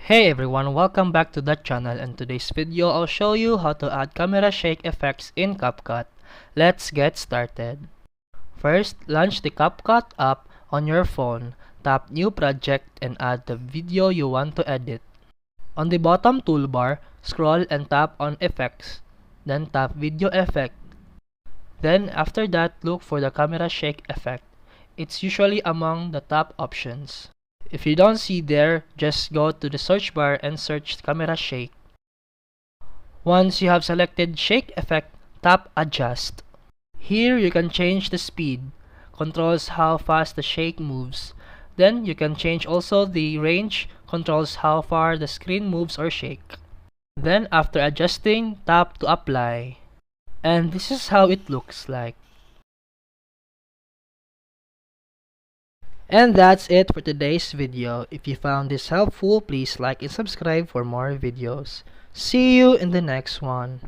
Hey everyone, welcome back to the channel. In today's video, I'll show you how to add camera shake effects in CapCut. Let's get started. First, launch the CapCut app on your phone. Tap New Project and add the video you want to edit. On the bottom toolbar, scroll and tap on Effects. Then tap Video Effect. Then after that, look for the camera shake effect. It's usually among the top options. If you don't see there, just go to the search bar and search camera shake. Once you have selected shake effect, tap adjust. Here you can change the speed, controls how fast the shake moves. Then you can change also the range, controls how far the screen moves or shake. Then after adjusting, tap to apply. And this is how it looks like. And that's it for today's video. If you found this helpful, please like and subscribe for more videos. See you in the next one.